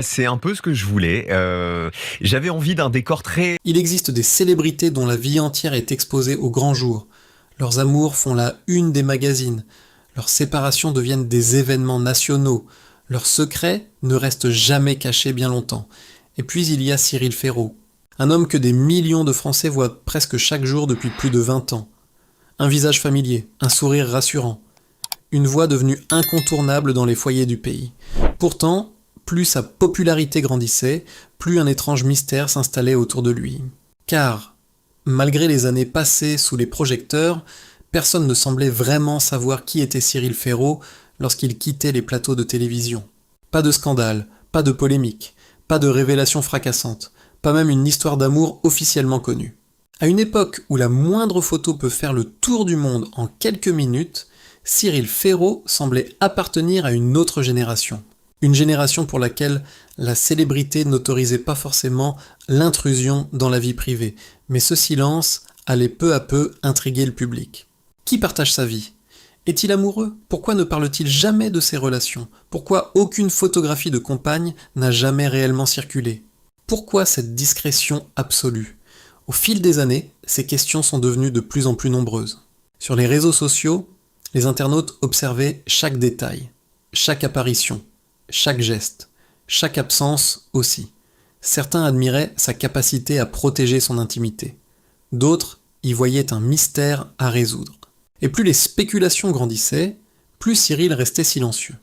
C'est un peu ce que je voulais. J'avais envie d'un décor très Il existe des célébrités dont la vie entière est exposée au grand jour. Leurs amours font la une des magazines. Leurs séparations deviennent des événements nationaux. Leurs secrets ne restent jamais cachés bien longtemps. Et puis il y a Cyril Ferraud. Un homme que des millions de Français voient presque chaque jour depuis plus de 20 ans. Un visage familier, un sourire rassurant. Une voix devenue incontournable dans les foyers du pays. Pourtant, plus sa popularité grandissait, plus un étrange mystère s'installait autour de lui. Car, malgré les années passées sous les projecteurs, personne ne semblait vraiment savoir qui était Cyril Ferraud lorsqu'il quittait les plateaux de télévision. Pas de scandale, pas de polémique, pas de révélation fracassante, pas même une histoire d'amour officiellement connue. À une époque où la moindre photo peut faire le tour du monde en quelques minutes, Cyril Ferraud semblait appartenir à une autre génération. Une génération pour laquelle la célébrité n'autorisait pas forcément l'intrusion dans la vie privée, mais ce silence allait peu à peu intriguer le public. Qui partage sa vie ? Est-il amoureux ? Pourquoi ne parle-t-il jamais de ses relations ? Pourquoi aucune photographie de compagne n'a jamais réellement circulé ? Pourquoi cette discrétion absolue ? Au fil des années, ces questions sont devenues de plus en plus nombreuses. Sur les réseaux sociaux, les internautes observaient chaque détail, chaque apparition, chaque geste, chaque absence aussi. Certains admiraient sa capacité à protéger son intimité. D'autres y voyaient un mystère à résoudre. Et plus les spéculations grandissaient, plus Cyril restait silencieux.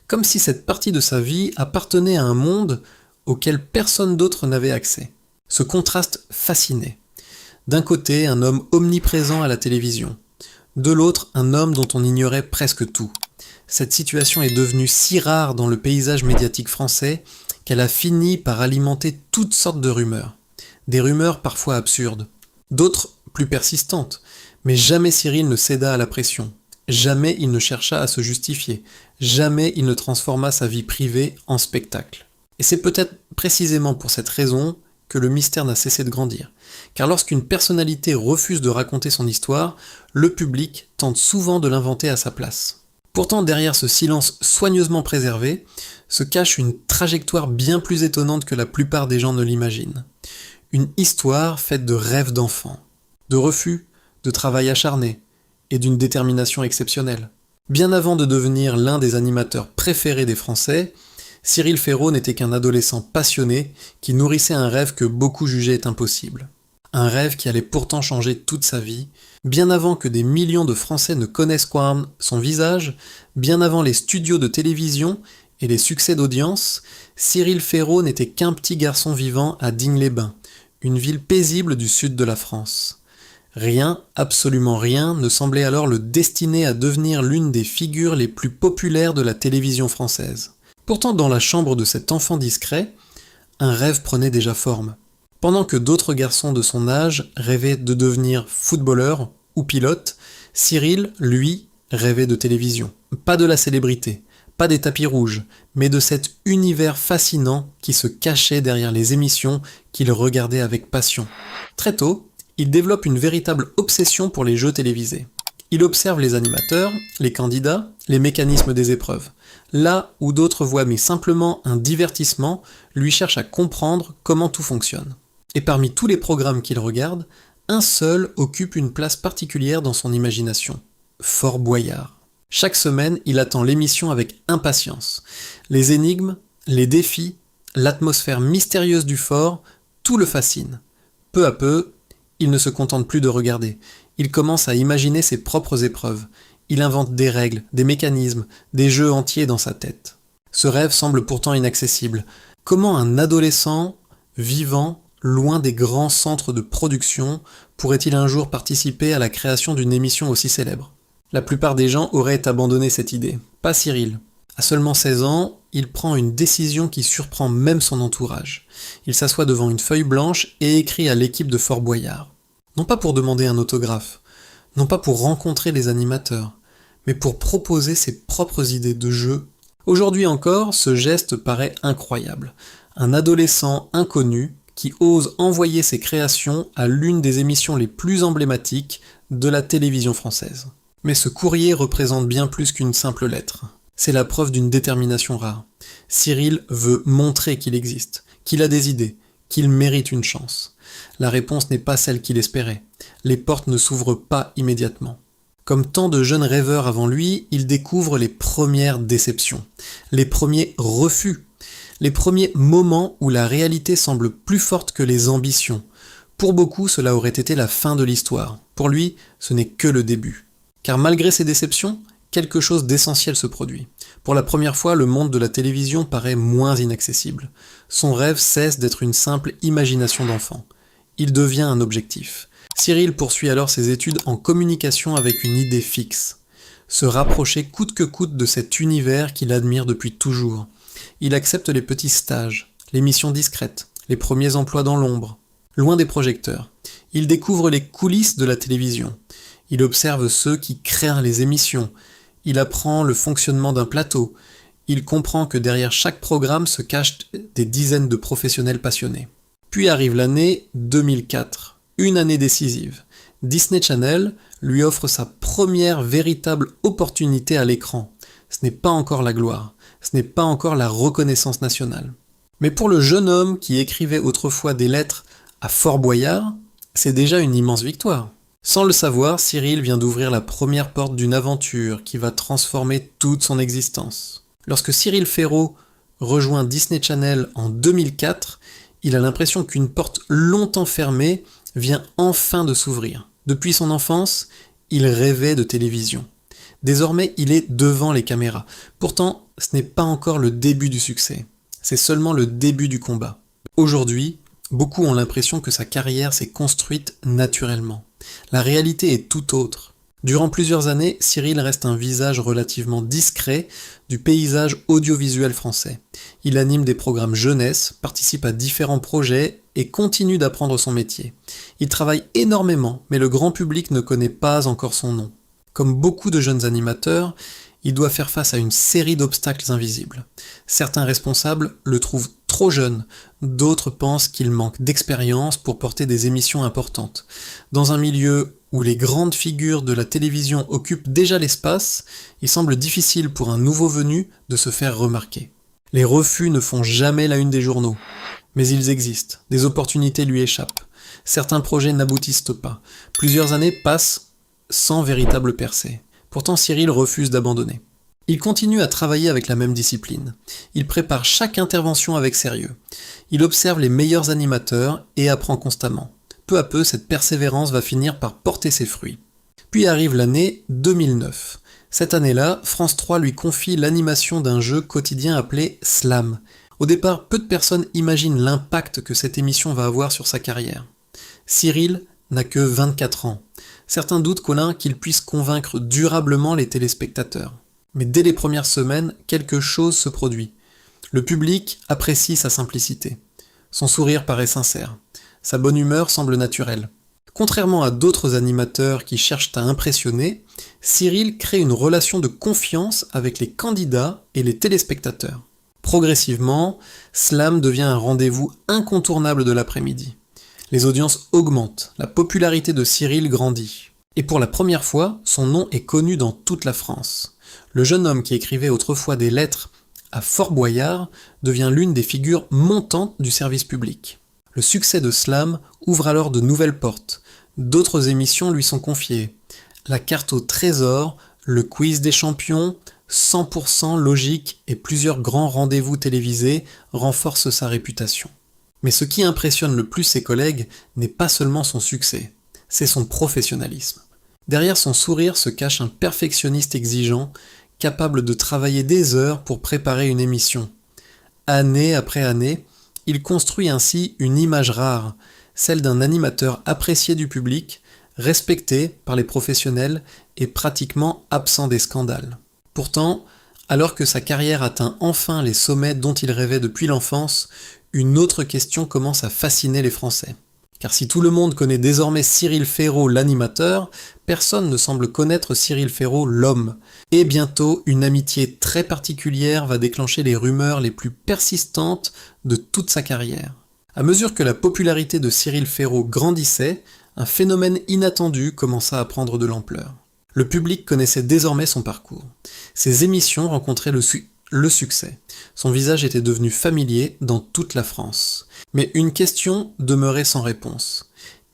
Comme si cette partie de sa vie appartenait à un monde auquel personne d'autre n'avait accès. Ce contraste fascinait. D'un côté, un homme omniprésent à la télévision. De l'autre, un homme dont on ignorait presque tout. Cette situation est devenue si rare dans le paysage médiatique français qu'elle a fini par alimenter toutes sortes de rumeurs. Des rumeurs parfois absurdes, d'autres plus persistantes, mais jamais Cyril ne céda à la pression. Jamais il ne chercha à se justifier. Jamais il ne transforma sa vie privée en spectacle. Et c'est peut-être précisément pour cette raison que le mystère n'a cessé de grandir. Car lorsqu'une personnalité refuse de raconter son histoire, le public tente souvent de l'inventer à sa place. Pourtant, derrière ce silence soigneusement préservé, se cache une trajectoire bien plus étonnante que la plupart des gens ne l'imaginent. Une histoire faite de rêves d'enfants, de refus, de travail acharné et d'une détermination exceptionnelle. Bien avant de devenir l'un des animateurs préférés des Français, Cyril Ferraud n'était qu'un adolescent passionné qui nourrissait un rêve que beaucoup jugeaient impossible. Un rêve qui allait pourtant changer toute sa vie, bien avant que des millions de Français ne connaissent quoi son visage, bien avant les studios de télévision et les succès d'audience, Cyril Ferraud n'était qu'un petit garçon vivant à Digne-les-Bains, une ville paisible du sud de la France. Rien, absolument rien, ne semblait alors le destiner à devenir l'une des figures les plus populaires de la télévision française. Pourtant, dans la chambre de cet enfant discret, un rêve prenait déjà forme. Pendant que d'autres garçons de son âge rêvaient de devenir footballeur ou pilote, Cyril, lui, rêvait de télévision. Pas de la célébrité, pas des tapis rouges, mais de cet univers fascinant qui se cachait derrière les émissions qu'il regardait avec passion. Très tôt, il développe une véritable obsession pour les jeux télévisés. Il observe les animateurs, les candidats, les mécanismes des épreuves. Là où d'autres voient mais simplement un divertissement, lui cherche à comprendre comment tout fonctionne. Et parmi tous les programmes qu'il regarde, un seul occupe une place particulière dans son imagination. Fort Boyard. Chaque semaine, il attend l'émission avec impatience. Les énigmes, les défis, l'atmosphère mystérieuse du fort, tout le fascine. Peu à peu, il ne se contente plus de regarder. Il commence à imaginer ses propres épreuves. Il invente des règles, des mécanismes, des jeux entiers dans sa tête. Ce rêve semble pourtant inaccessible. Comment un adolescent, vivant, loin des grands centres de production, pourrait-il un jour participer à la création d'une émission aussi célèbre ? La plupart des gens auraient abandonné cette idée. Pas Cyril. À seulement 16 ans, il prend une décision qui surprend même son entourage. Il s'assoit devant une feuille blanche et écrit à l'équipe de Fort Boyard. Non pas pour demander un autographe, non pas pour rencontrer les animateurs, mais pour proposer ses propres idées de jeu. Aujourd'hui encore, ce geste paraît incroyable. Un adolescent inconnu qui ose envoyer ses créations à l'une des émissions les plus emblématiques de la télévision française. Mais ce courrier représente bien plus qu'une simple lettre. C'est la preuve d'une détermination rare. Cyril veut montrer qu'il existe, qu'il a des idées, qu'il mérite une chance. La réponse n'est pas celle qu'il espérait. Les portes ne s'ouvrent pas immédiatement. Comme tant de jeunes rêveurs avant lui, il découvre les premières déceptions, les premiers refus, les premiers moments où la réalité semble plus forte que les ambitions. Pour beaucoup, cela aurait été la fin de l'histoire. Pour lui, ce n'est que le début. Car malgré ces déceptions, quelque chose d'essentiel se produit. Pour la première fois, le monde de la télévision paraît moins inaccessible. Son rêve cesse d'être une simple imagination d'enfant. Il devient un objectif. Cyril poursuit alors ses études en communication avec une idée fixe. Se rapprocher coûte que coûte de cet univers qu'il admire depuis toujours. Il accepte les petits stages, les missions discrètes, les premiers emplois dans l'ombre, loin des projecteurs. Il découvre les coulisses de la télévision. Il observe ceux qui créent les émissions. Il apprend le fonctionnement d'un plateau. Il comprend que derrière chaque programme se cachent des dizaines de professionnels passionnés. Puis arrive l'année 2004. Une année décisive. Disney Channel lui offre sa première véritable opportunité à l'écran. Ce n'est pas encore la gloire, ce n'est pas encore la reconnaissance nationale. Mais pour le jeune homme qui écrivait autrefois des lettres à Fort Boyard, c'est déjà une immense victoire. Sans le savoir, Cyril vient d'ouvrir la première porte d'une aventure qui va transformer toute son existence. Lorsque Cyril Ferraud rejoint Disney Channel en 2004, il a l'impression qu'une porte longtemps fermée vient enfin de s'ouvrir. Depuis son enfance, il rêvait de télévision. Désormais, il est devant les caméras. Pourtant, ce n'est pas encore le début du succès. C'est seulement le début du combat. Aujourd'hui, beaucoup ont l'impression que sa carrière s'est construite naturellement. La réalité est tout autre. Durant plusieurs années, Cyril reste un visage relativement discret du paysage audiovisuel français. Il anime des programmes jeunesse, participe à différents projets et continue d'apprendre son métier. Il travaille énormément, mais le grand public ne connaît pas encore son nom. Comme beaucoup de jeunes animateurs, il doit faire face à une série d'obstacles invisibles. Certains responsables le trouvent trop jeune, d'autres pensent qu'il manque d'expérience pour porter des émissions importantes. Dans un milieu où les grandes figures de la télévision occupent déjà l'espace, il semble difficile pour un nouveau venu de se faire remarquer. Les refus ne font jamais la une des journaux, mais ils existent, des opportunités lui échappent. Certains projets n'aboutissent pas. Plusieurs années passent sans véritable percée. Pourtant, Cyril refuse d'abandonner. Il continue à travailler avec la même discipline. Il prépare chaque intervention avec sérieux. Il observe les meilleurs animateurs et apprend constamment. Peu à peu, cette persévérance va finir par porter ses fruits. Puis arrive l'année 2009. Cette année-là, France 3 lui confie l'animation d'un jeu quotidien appelé Slam. Au départ, peu de personnes imaginent l'impact que cette émission va avoir sur sa carrière. Cyril n'a que 24 ans. Certains doutent qu'il puisse convaincre durablement les téléspectateurs. Mais dès les premières semaines, quelque chose se produit. Le public apprécie sa simplicité. Son sourire paraît sincère. Sa bonne humeur semble naturelle. Contrairement à d'autres animateurs qui cherchent à impressionner, Cyril crée une relation de confiance avec les candidats et les téléspectateurs. Progressivement, Slam devient un rendez-vous incontournable de l'après-midi. Les audiences augmentent, la popularité de Cyril grandit. Et pour la première fois, son nom est connu dans toute la France. Le jeune homme qui écrivait autrefois des lettres à Fort Boyard devient l'une des figures montantes du service public. Le succès de Slam ouvre alors de nouvelles portes. D'autres émissions lui sont confiées. La carte au trésor, le quiz des champions, 100% logique et plusieurs grands rendez-vous télévisés renforcent sa réputation. Mais ce qui impressionne le plus ses collègues n'est pas seulement son succès, c'est son professionnalisme. Derrière son sourire se cache un perfectionniste exigeant, capable de travailler des heures pour préparer une émission. Année après année, il construit ainsi une image rare, celle d'un animateur apprécié du public, respecté par les professionnels et pratiquement absent des scandales. Pourtant, alors que sa carrière atteint enfin les sommets dont il rêvait depuis l'enfance, une autre question commence à fasciner les Français. Car si tout le monde connaît désormais Cyril Ferraud l'animateur, personne ne semble connaître Cyril Ferraud l'homme. Et bientôt, une amitié très particulière va déclencher les rumeurs les plus persistantes de toute sa carrière. À mesure que la popularité de Cyril Ferraud grandissait, un phénomène inattendu commença à prendre de l'ampleur. Le public connaissait désormais son parcours. Ses émissions rencontraient le succès. Son visage était devenu familier dans toute la France. Mais une question demeurait sans réponse.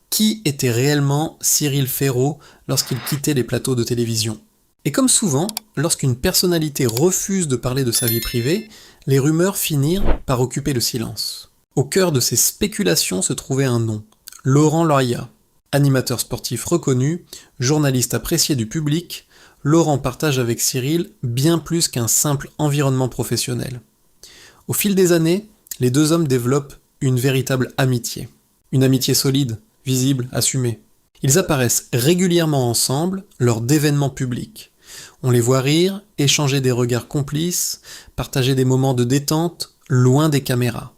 Qui était réellement Cyril Ferraud lorsqu'il quittait les plateaux de télévision ? Et comme souvent, lorsqu'une personnalité refuse de parler de sa vie privée, les rumeurs finirent par occuper le silence. Au cœur de ces spéculations se trouvait un nom, Laurent Loria. Animateur sportif reconnu, journaliste apprécié du public, Laurent partage avec Cyril bien plus qu'un simple environnement professionnel. Au fil des années, les deux hommes développent une véritable amitié. Une amitié solide, visible, assumée. Ils apparaissent régulièrement ensemble lors d'événements publics. On les voit rire, échanger des regards complices, partager des moments de détente, loin des caméras.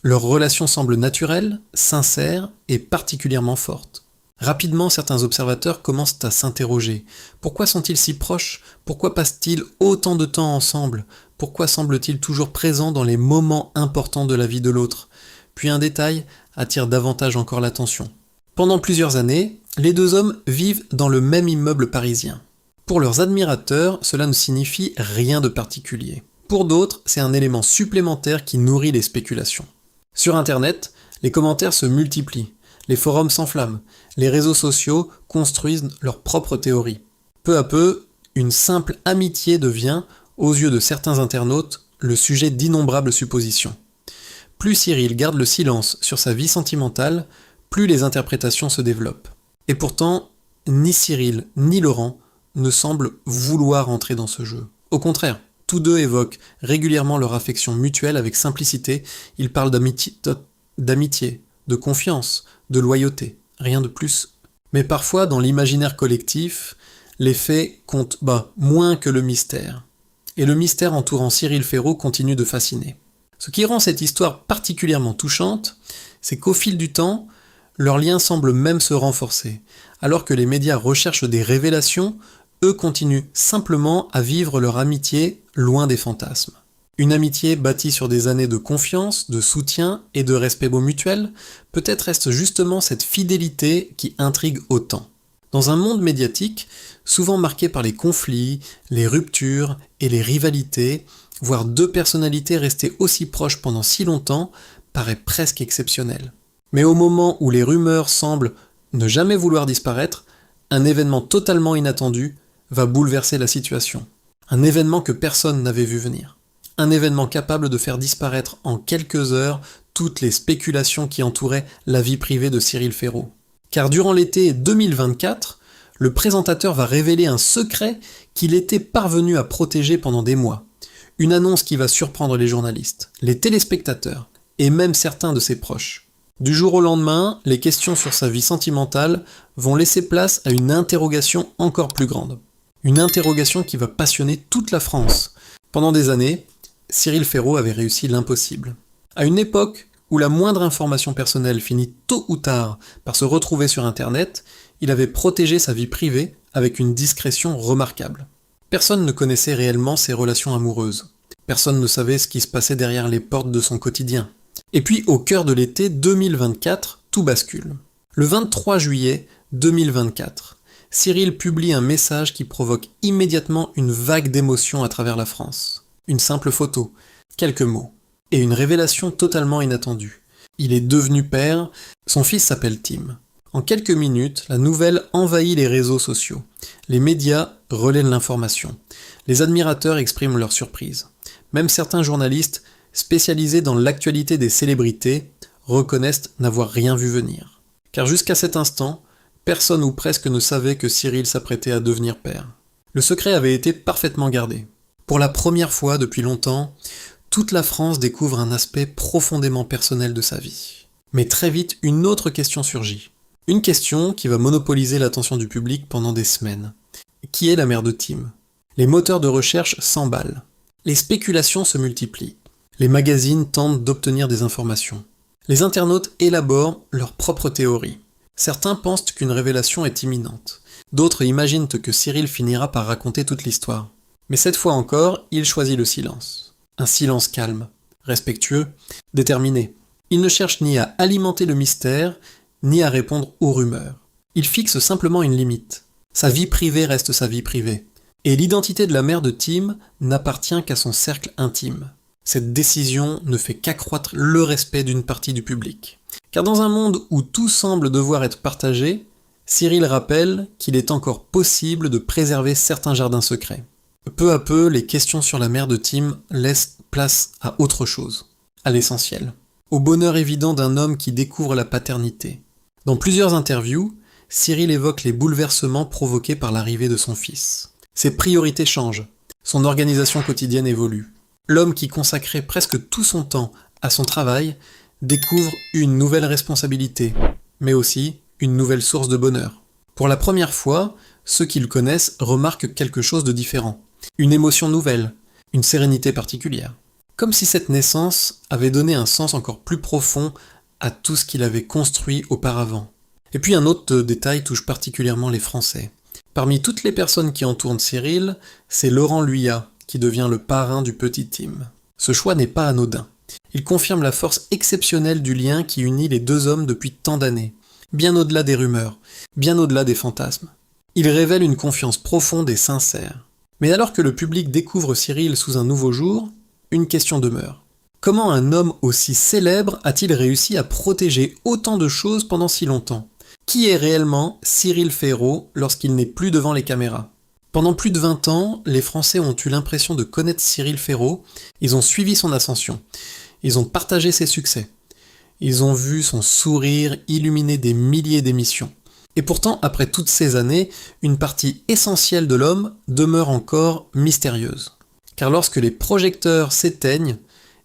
Leur relation semble naturelle, sincère et particulièrement forte. Rapidement, certains observateurs commencent à s'interroger. Pourquoi sont-ils si proches ? Pourquoi passent-ils autant de temps ensemble ? Pourquoi semblent-ils toujours présents dans les moments importants de la vie de l'autre ? Puis un détail attire davantage encore l'attention. Pendant plusieurs années, les deux hommes vivent dans le même immeuble parisien. Pour leurs admirateurs, cela ne signifie rien de particulier. Pour d'autres, c'est un élément supplémentaire qui nourrit les spéculations. Sur Internet, les commentaires se multiplient, les forums s'enflamment, les réseaux sociaux construisent leurs propres théories. Peu à peu, une simple amitié devient, aux yeux de certains internautes, le sujet d'innombrables suppositions. Plus Cyril garde le silence sur sa vie sentimentale, plus les interprétations se développent. Et pourtant, ni Cyril ni Laurent ne semblent vouloir entrer dans ce jeu. Au contraire, tous deux évoquent régulièrement leur affection mutuelle avec simplicité, ils parlent d'amitié, de confiance, de loyauté, rien de plus. Mais parfois, dans l'imaginaire collectif, les faits comptent moins que le mystère. Et le mystère entourant Cyril Ferraud continue de fasciner. Ce qui rend cette histoire particulièrement touchante, c'est qu'au fil du temps, leur lien semble même se renforcer. Alors que les médias recherchent des révélations, eux continuent simplement à vivre leur amitié loin des fantasmes. Une amitié bâtie sur des années de confiance, de soutien et de respect mutuel, peut-être est-ce justement cette fidélité qui intrigue autant. Dans un monde médiatique, souvent marqué par les conflits, les ruptures et les rivalités, voir deux personnalités rester aussi proches pendant si longtemps paraît presque exceptionnel. Mais au moment où les rumeurs semblent ne jamais vouloir disparaître, un événement totalement inattendu va bouleverser la situation. Un événement que personne n'avait vu venir. Un événement capable de faire disparaître en quelques heures toutes les spéculations qui entouraient la vie privée de Cyril Ferraud. Car durant l'été 2024, le présentateur va révéler un secret qu'il était parvenu à protéger pendant des mois. Une annonce qui va surprendre les journalistes, les téléspectateurs et même certains de ses proches. Du jour au lendemain, les questions sur sa vie sentimentale vont laisser place à une interrogation encore plus grande. Une interrogation qui va passionner toute la France. Pendant des années, Cyril Ferraud avait réussi l'impossible. À une époque où la moindre information personnelle finit tôt ou tard par se retrouver sur Internet, il avait protégé sa vie privée avec une discrétion remarquable. Personne ne connaissait réellement ses relations amoureuses. Personne ne savait ce qui se passait derrière les portes de son quotidien. Et puis, au cœur de l'été 2024, tout bascule. Le 23 juillet 2024, Cyril publie un message qui provoque immédiatement une vague d'émotions à travers la France. Une simple photo, quelques mots, et une révélation totalement inattendue. Il est devenu père, son fils s'appelle Tim. En quelques minutes, la nouvelle envahit les réseaux sociaux. Les médias relaient l'information. Les admirateurs expriment leur surprise. Même certains journalistes, spécialisés dans l'actualité des célébrités, reconnaissent n'avoir rien vu venir. Car jusqu'à cet instant, personne ou presque ne savait que Cyril s'apprêtait à devenir père. Le secret avait été parfaitement gardé. Pour la première fois depuis longtemps, toute la France découvre un aspect profondément personnel de sa vie. Mais très vite, une autre question surgit. Une question qui va monopoliser l'attention du public pendant des semaines. Qui est la mère de Tim ? Les moteurs de recherche s'emballent. Les spéculations se multiplient. Les magazines tentent d'obtenir des informations. Les internautes élaborent leurs propres théories. Certains pensent qu'une révélation est imminente. D'autres imaginent que Cyril finira par raconter toute l'histoire. Mais cette fois encore, il choisit le silence. Un silence calme, respectueux, déterminé. Il ne cherche ni à alimenter le mystère, ni à répondre aux rumeurs. Il fixe simplement une limite. Sa vie privée reste sa vie privée. Et l'identité de la mère de Tim n'appartient qu'à son cercle intime. Cette décision ne fait qu'accroître le respect d'une partie du public. Car dans un monde où tout semble devoir être partagé, Cyril rappelle qu'il est encore possible de préserver certains jardins secrets. Peu à peu, les questions sur la mère de Tim laissent place à autre chose, à l'essentiel, au bonheur évident d'un homme qui découvre la paternité. Dans plusieurs interviews, Cyril évoque les bouleversements provoqués par l'arrivée de son fils. Ses priorités changent, son organisation quotidienne évolue. L'homme qui consacrait presque tout son temps à son travail découvre une nouvelle responsabilité, mais aussi une nouvelle source de bonheur. Pour la première fois, ceux qui le connaissent remarquent quelque chose de différent. Une émotion nouvelle, une sérénité particulière. Comme si cette naissance avait donné un sens encore plus profond à tout ce qu'il avait construit auparavant. Et puis un autre détail touche particulièrement les Français. Parmi toutes les personnes qui entourent Cyril, c'est Laurent Luyat qui devient le parrain du petit Tim. Ce choix n'est pas anodin. Il confirme la force exceptionnelle du lien qui unit les deux hommes depuis tant d'années, bien au-delà des rumeurs, bien au-delà des fantasmes. Il révèle une confiance profonde et sincère. Mais alors que le public découvre Cyril sous un nouveau jour, une question demeure. Comment un homme aussi célèbre a-t-il réussi à protéger autant de choses pendant si longtemps ? Qui est réellement Cyril Ferraud lorsqu'il n'est plus devant les caméras ? Pendant plus de 20 ans, les Français ont eu l'impression de connaître Cyril Ferraud, ils ont suivi son ascension, ils ont partagé ses succès, ils ont vu son sourire illuminer des milliers d'émissions. Et pourtant, après toutes ces années, une partie essentielle de l'homme demeure encore mystérieuse. Car lorsque les projecteurs s'éteignent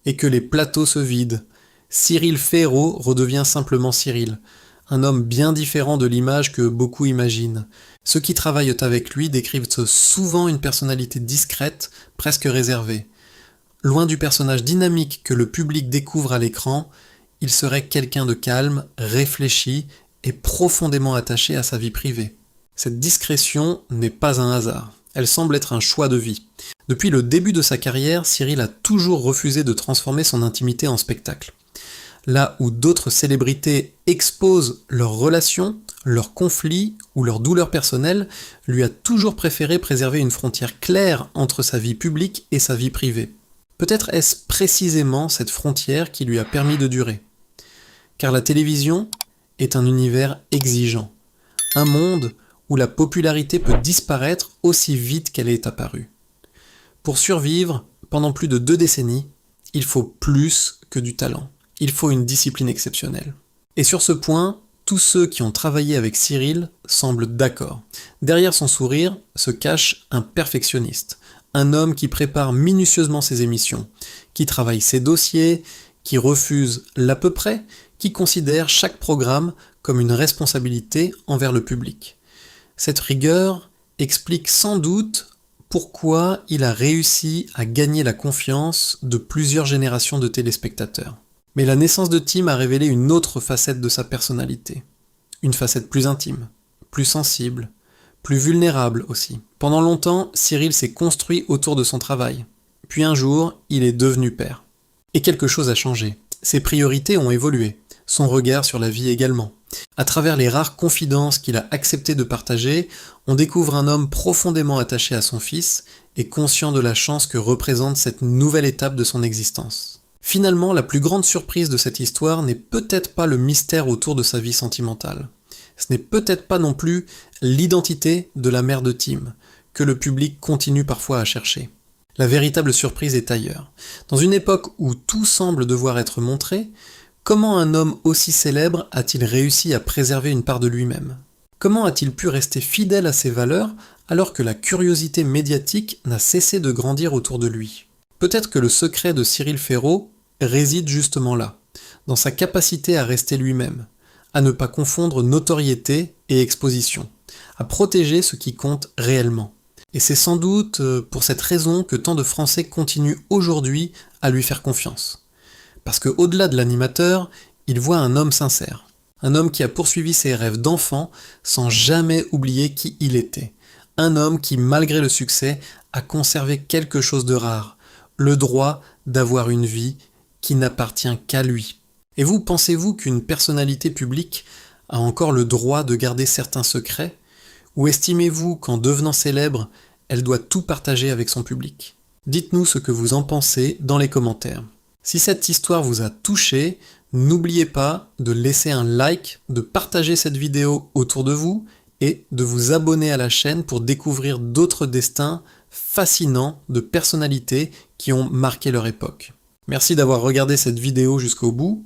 et que les plateaux se vident, Cyril Ferraud redevient simplement Cyril, un homme bien différent de l'image que beaucoup imaginent. Ceux qui travaillent avec lui décrivent souvent une personnalité discrète, presque réservée. Loin du personnage dynamique que le public découvre à l'écran, il serait quelqu'un de calme, réfléchi et profondément attaché à sa vie privée. Cette discrétion n'est pas un hasard, elle semble être un choix de vie. Depuis le début de sa carrière, Cyril a toujours refusé de transformer son intimité en spectacle. Là où d'autres célébrités exposent leurs relations, leurs conflits ou leurs douleurs personnelles, lui a toujours préféré préserver une frontière claire entre sa vie publique et sa vie privée. Peut-être est-ce précisément cette frontière qui lui a permis de durer. Car la télévision est un univers exigeant, un monde où la popularité peut disparaître aussi vite qu'elle est apparue. Pour survivre, pendant plus de 2 décennies, il faut plus que du talent. Il faut une discipline exceptionnelle. Et sur ce point, tous ceux qui ont travaillé avec Cyril semblent d'accord. Derrière son sourire se cache un perfectionniste, un homme qui prépare minutieusement ses émissions, qui travaille ses dossiers, qui refuse l'à peu près, qui considère chaque programme comme une responsabilité envers le public. Cette rigueur explique sans doute pourquoi il a réussi à gagner la confiance de plusieurs générations de téléspectateurs. Mais la naissance de Tim a révélé une autre facette de sa personnalité. Une facette plus intime, plus sensible, plus vulnérable aussi. Pendant longtemps, Cyril s'est construit autour de son travail. Puis un jour, il est devenu père. Et quelque chose a changé. Ses priorités ont évolué, son regard sur la vie également. À travers les rares confidences qu'il a accepté de partager, on découvre un homme profondément attaché à son fils et conscient de la chance que représente cette nouvelle étape de son existence. Finalement, la plus grande surprise de cette histoire n'est peut-être pas le mystère autour de sa vie sentimentale. Ce n'est peut-être pas non plus l'identité de la mère de Tim, que le public continue parfois à chercher. La véritable surprise est ailleurs. Dans une époque où tout semble devoir être montré, comment un homme aussi célèbre a-t-il réussi à préserver une part de lui-même ? Comment a-t-il pu rester fidèle à ses valeurs alors que la curiosité médiatique n'a cessé de grandir autour de lui ? Peut-être que le secret de Cyril Ferraud réside justement là, dans sa capacité à rester lui-même, à ne pas confondre notoriété et exposition, à protéger ce qui compte réellement. Et c'est sans doute pour cette raison que tant de Français continuent aujourd'hui à lui faire confiance. Parce qu'au-delà de l'animateur, ils voient un homme sincère, un homme qui a poursuivi ses rêves d'enfant sans jamais oublier qui il était, un homme qui, malgré le succès, a conservé quelque chose de rare, le droit d'avoir une vie qui n'appartient qu'à lui. Et vous, pensez-vous qu'une personnalité publique a encore le droit de garder certains secrets, Ou estimez-vous qu'en devenant célèbre, elle doit tout partager avec son public? Dites-nous ce que vous en pensez dans les commentaires. Si cette histoire vous a touché, n'oubliez pas de laisser un like, de partager cette vidéo autour de vous et de vous abonner à la chaîne pour découvrir d'autres destins fascinants de personnalités qui ont marqué leur époque. Merci d'avoir regardé cette vidéo jusqu'au bout.